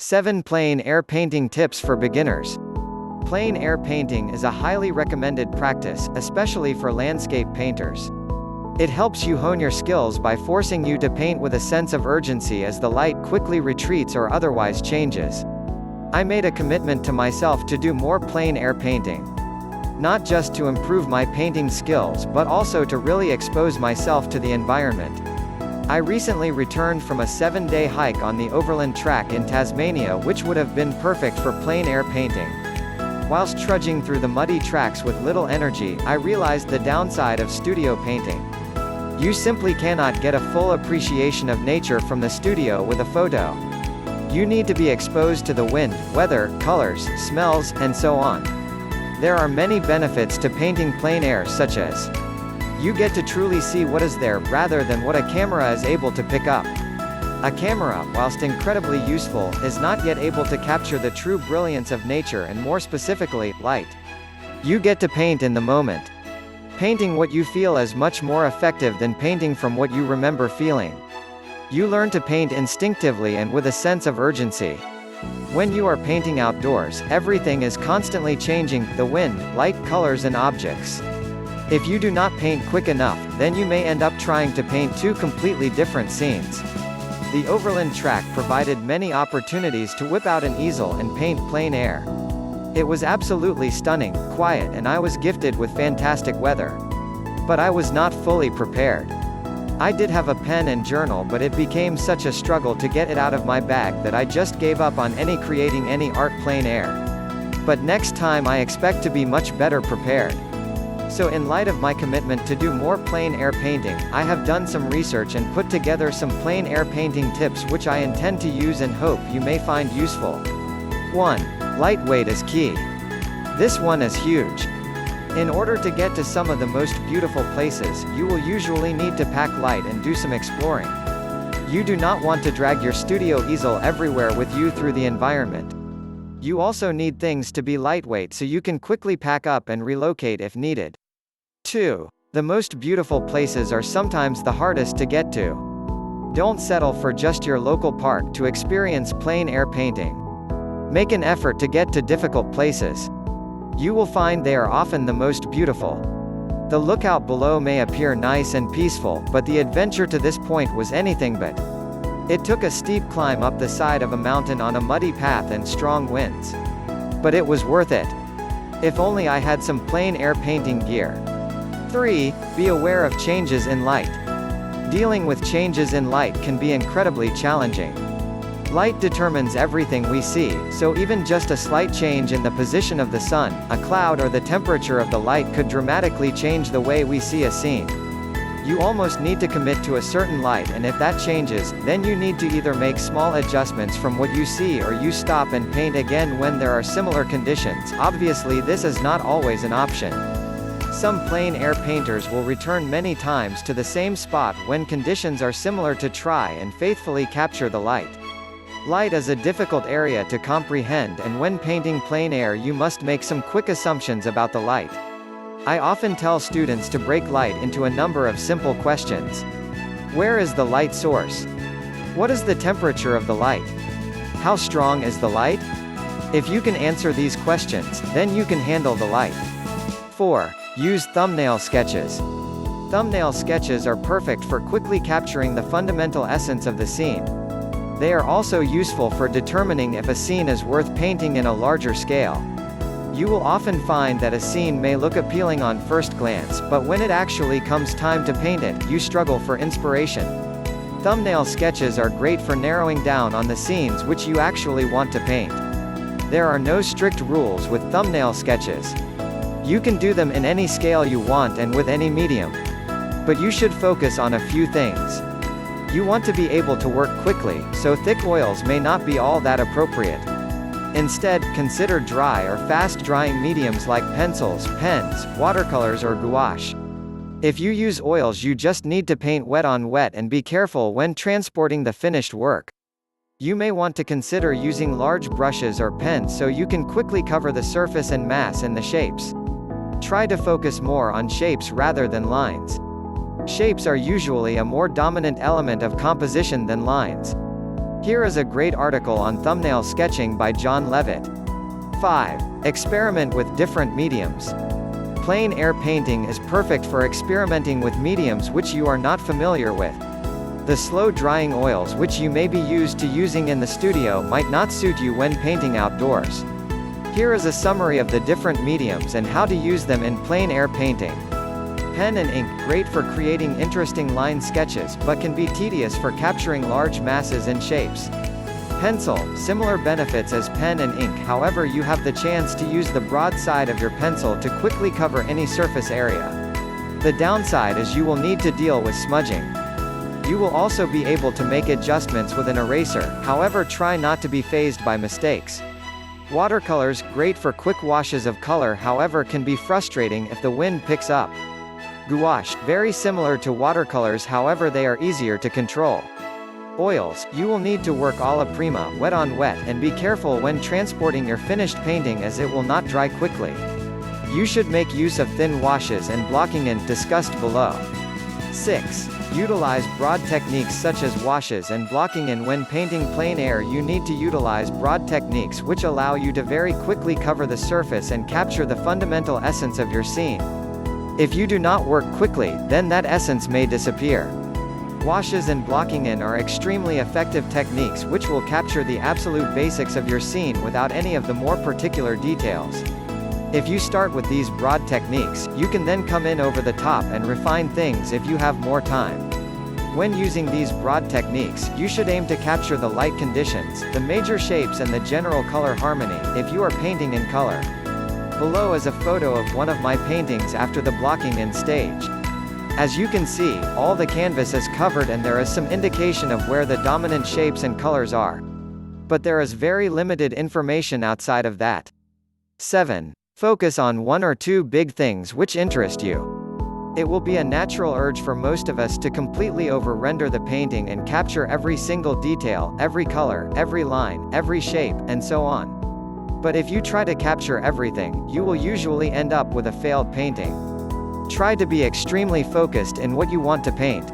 7 Plein Air Painting Tips for Beginners. Plein air painting is a highly recommended practice, especially for landscape painters. It helps you hone your skills by forcing you to paint with a sense of urgency as the light quickly retreats or otherwise changes. I made a commitment to myself to do more plein air painting. Not just to improve my painting skills but also to really expose myself to the environment. I recently returned from a 7-day hike on the Overland Track in Tasmania, which would have been perfect for plein air painting. Whilst trudging through the muddy tracks with little energy, I realized the downside of studio painting. You simply cannot get a full appreciation of nature from the studio with a photo. You need to be exposed to the wind, weather, colors, smells, and so on. There are many benefits to painting plein air, such as you get to truly see what is there, rather than what a camera is able to pick up. A camera, whilst incredibly useful, is not yet able to capture the true brilliance of nature and more specifically, light. You get to paint in the moment. Painting what you feel is much more effective than painting from what you remember feeling. You learn to paint instinctively and with a sense of urgency. When you are painting outdoors, everything is constantly changing: the wind, light, colors and objects. If you do not paint quick enough, then you may end up trying to paint two completely different scenes. The Overland Track provided many opportunities to whip out an easel and paint plein air. It was absolutely stunning, quiet, and I was gifted with fantastic weather. But I was not fully prepared. I did have a pen and journal, but it became such a struggle to get it out of my bag that I just gave up on creating any art plein air. But next time I expect to be much better prepared. So in light of my commitment to do more plein air painting, I have done some research and put together some plein air painting tips which I intend to use and hope you may find useful. 1. Lightweight is key. This one is huge. In order to get to some of the most beautiful places, you will usually need to pack light and do some exploring. You do not want to drag your studio easel everywhere with you through the environment. You also need things to be lightweight so you can quickly pack up and relocate if needed. 2. The most beautiful places are sometimes the hardest to get to. Don't settle for just your local park to experience plein air painting. Make an effort to get to difficult places. You will find they are often the most beautiful. The lookout below may appear nice and peaceful, but the adventure to this point was anything but. It took a steep climb up the side of a mountain on a muddy path and strong winds. But it was worth it. If only I had some plein air painting gear. 3. Be aware of changes in light. Dealing with changes in light can be incredibly challenging. Light determines everything we see, so even just a slight change in the position of the sun, a cloud or the temperature of the light could dramatically change the way we see a scene. You almost need to commit to a certain light, and if that changes, then you need to either make small adjustments from what you see or you stop and paint again when there are similar conditions. Obviously this is not always an option. Some plein air painters will return many times to the same spot when conditions are similar to try and faithfully capture the light. Light is a difficult area to comprehend, and when painting plein air you must make some quick assumptions about the light. I often tell students to break light into a number of simple questions. Where is the light source? What is the temperature of the light? How strong is the light? If you can answer these questions, then you can handle the light. 4. Use thumbnail sketches. Thumbnail sketches are perfect for quickly capturing the fundamental essence of the scene. They are also useful for determining if a scene is worth painting in a larger scale. You will often find that a scene may look appealing on first glance, but when it actually comes time to paint it, you struggle for inspiration. Thumbnail sketches are great for narrowing down on the scenes which you actually want to paint. There are no strict rules with thumbnail sketches. You can do them in any scale you want and with any medium. But you should focus on a few things. You want to be able to work quickly, so thick oils may not be all that appropriate. Instead, consider dry or fast-drying mediums like pencils, pens, watercolors or gouache. If you use oils, you just need to paint wet on wet and be careful when transporting the finished work. You may want to consider using large brushes or pens so you can quickly cover the surface and mass in the shapes. Try to focus more on shapes rather than lines. Shapes are usually a more dominant element of composition than lines. Here is a great article on thumbnail sketching by John Levitt. 5. Experiment with different mediums. Plein air painting is perfect for experimenting with mediums which you are not familiar with. The slow-drying oils which you may be used to using in the studio might not suit you when painting outdoors. Here is a summary of the different mediums and how to use them in plein air painting. Pen and ink, great for creating interesting line sketches, but can be tedious for capturing large masses and shapes. Pencil, similar benefits as pen and ink, however you have the chance to use the broad side of your pencil to quickly cover any surface area. The downside is you will need to deal with smudging. You will also be able to make adjustments with an eraser, however try not to be fazed by mistakes. Watercolors, great for quick washes of color, however can be frustrating if the wind picks up. Gouache, very similar to watercolors, however they are easier to control. Oils, you will need to work alla prima, wet on wet, and be careful when transporting your finished painting as it will not dry quickly. You should make use of thin washes and blocking in, discussed below. 6. Utilize broad techniques such as washes and blocking in. When painting plein air, you need to utilize broad techniques which allow you to very quickly cover the surface and capture the fundamental essence of your scene. If you do not work quickly, then that essence may disappear. Washes and blocking in are extremely effective techniques which will capture the absolute basics of your scene without any of the more particular details. If you start with these broad techniques, you can then come in over the top and refine things if you have more time. When using these broad techniques, you should aim to capture the light conditions, the major shapes and the general color harmony, if you are painting in color. Below is a photo of one of my paintings after the blocking in stage. As you can see, all the canvas is covered and there is some indication of where the dominant shapes and colors are. But there is very limited information outside of that. 7. Focus on one or two big things which interest you. It will be a natural urge for most of us to completely over-render the painting and capture every single detail, every color, every line, every shape, and so on. But if you try to capture everything, you will usually end up with a failed painting. Try to be extremely focused in what you want to paint.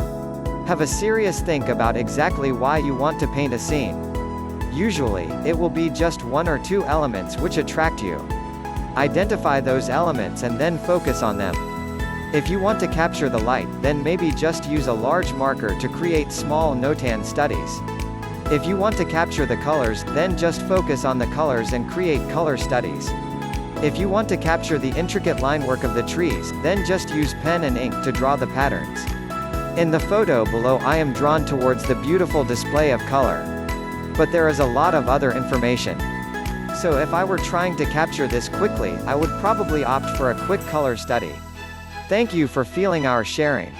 Have a serious think about exactly why you want to paint a scene. Usually, it will be just one or two elements which attract you. Identify those elements and then focus on them. If you want to capture the light, then maybe just use a large marker to create small no-tan studies. If you want to capture the colors, then just focus on the colors and create color studies. If you want to capture the intricate line work of the trees, then just use pen and ink to draw the patterns. In the photo below I am drawn towards the beautiful display of color. But there is a lot of other information. So if I were trying to capture this quickly, I would probably opt for a quick color study. Thank you for feeling our sharing.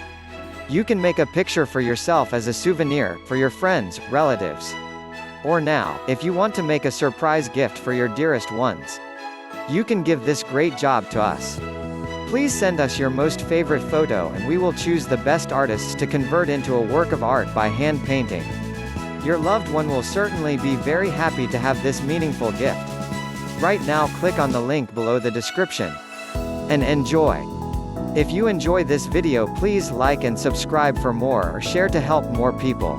You can make a picture for yourself as a souvenir, for your friends, relatives. Or now, if you want to make a surprise gift for your dearest ones. You can give this great job to us. Please send us your most favorite photo and we will choose the best artists to convert into a work of art by hand painting. Your loved one will certainly be very happy to have this meaningful gift. Right now click on the link below the description. And enjoy! If you enjoy this video, please like and subscribe for more or share to help more people.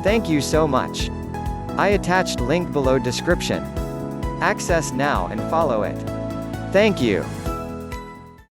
Thank you so much. I attached link below description. Access now and follow it. Thank you.